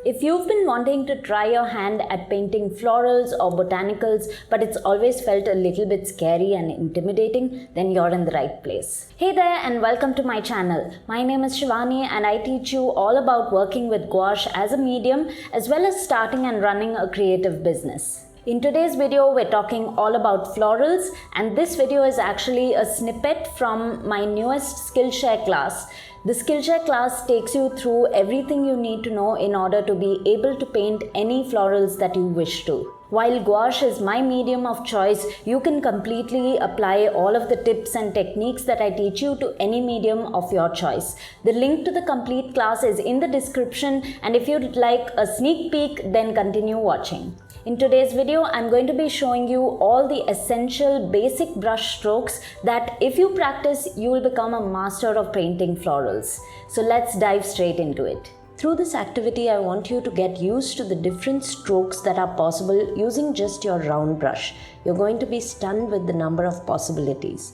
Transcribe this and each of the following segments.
If you've been wanting to try your hand at painting florals or botanicals, but it's always felt a little bit scary and intimidating, then you're in the right place. Hey there and welcome to my channel. My name is Shivani and I teach you all about working with gouache as a medium as well as starting and running a creative business. In today's video, we're talking all about florals, and this video is actually a snippet from my newest Skillshare class. The Skillshare class takes you through everything you need to know in order to be able to paint any florals that you wish to. While gouache is my medium of choice, you can completely apply all of the tips and techniques that I teach you to any medium of your choice. The link to the complete class is in the description, and if you'd like a sneak peek, then continue watching. In today's video, I'm going to be showing you all the essential basic brush strokes that if you practice, you will become a master of painting florals. So let's dive straight into it. Through this activity, I want you to get used to the different strokes that are possible using just your round brush. You're going to be stunned with the number of possibilities.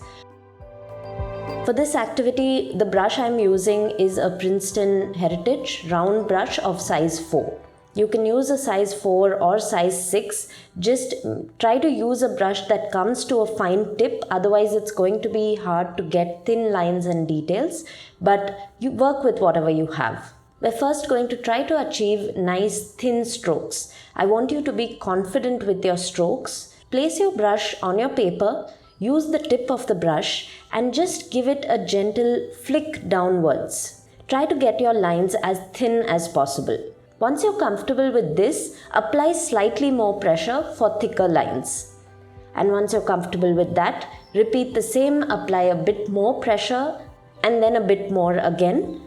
For this activity, the brush I'm using is a Princeton Heritage round brush of size 4. You can use a size 4 or size 6. Just try to use a brush that comes to a fine tip, otherwise it's going to be hard to get thin lines and details, but you work with whatever you have. We're first going to try to achieve nice thin strokes. I want you to be confident with your strokes. Place your brush on your paper, use the tip of the brush and just give it a gentle flick downwards. Try to get your lines as thin as possible. Once you're comfortable with this, apply slightly more pressure for thicker lines. And once you're comfortable with that, repeat the same, apply a bit more pressure and then a bit more again.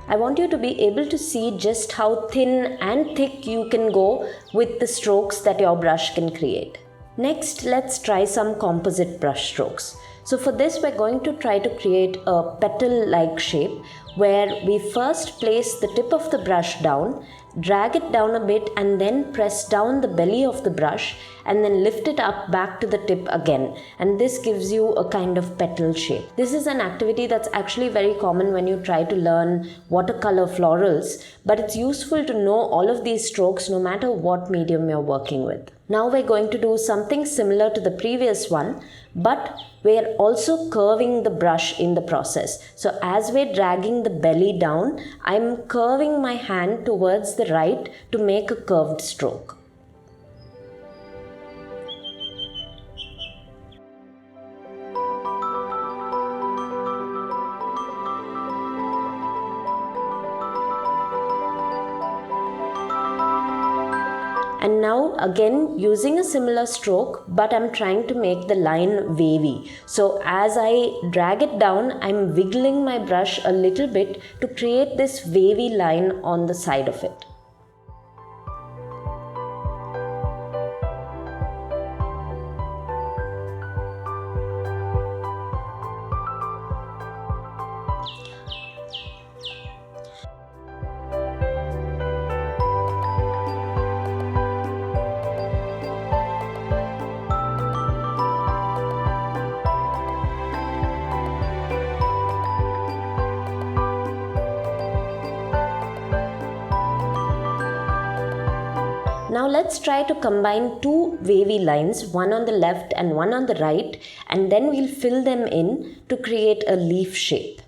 I want you to be able to see just how thin and thick you can go with the strokes that your brush can create. Next, let's try some composite brush strokes. So for this, we're going to try to create a petal-like shape where we first place the tip of the brush down, drag it down a bit and then press down the belly of the brush and then lift it up back to the tip again, and this gives you a kind of petal shape. This is an activity that's actually very common when you try to learn watercolor florals, but it's useful to know all of these strokes no matter what medium you're working with. Now we're going to do something similar to the previous one, but we're also curving the brush in the process. So as we're dragging the belly down, I'm curving my hand towards the right to make a curved stroke. And now again using a similar stroke, but I'm trying to make the line wavy. So as I drag it down, I'm wiggling my brush a little bit to create this wavy line on the side of it. Now let's try to combine two wavy lines, one on the left and one on the right, and then we'll fill them in to create a leaf shape.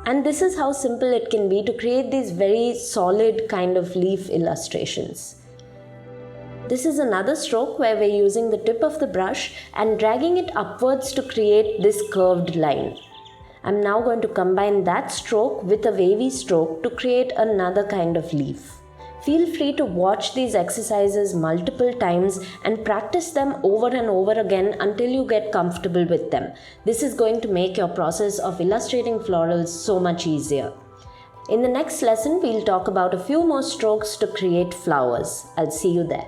And this is how simple it can be to create these very solid kind of leaf illustrations. This is another stroke where we're using the tip of the brush and dragging it upwards to create this curved line. I'm now going to combine that stroke with a wavy stroke to create another kind of leaf. Feel free to watch these exercises multiple times and practice them over and over again until you get comfortable with them. This is going to make your process of illustrating florals so much easier. In the next lesson, we'll talk about a few more strokes to create flowers. I'll see you there.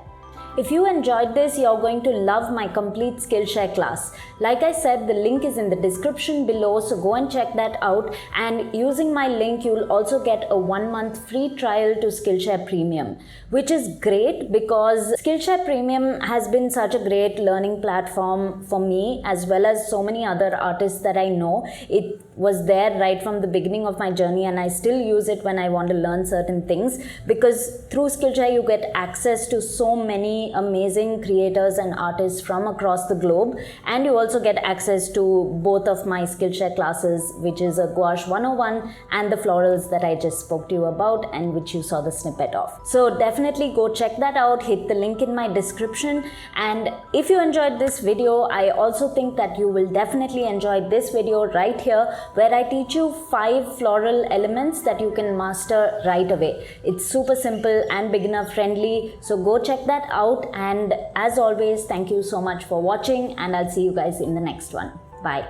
If you enjoyed this, you're going to love my complete Skillshare class. Like I said, the link is in the description below, so go and check that out. And using my link, you'll also get a 1-month free trial to Skillshare Premium, which is great because Skillshare Premium has been such a great learning platform for me as well as so many other artists that I know. It was there right from the beginning of my journey, and I still use it when I want to learn certain things, because through Skillshare you get access to so many amazing creators and artists from across the globe, and you also get access to both of my Skillshare classes, which is a Gouache 101 and the florals that I just spoke to you about and which you saw the snippet of. So definitely go check that out, hit the link in my description. And if you enjoyed this video, I also think that you will definitely enjoy this video right here, where I teach you 5 floral elements that you can master right away. It's super simple and beginner friendly, so go check that out. And as always, thank you so much for watching, and I'll see you guys in the next one. Bye.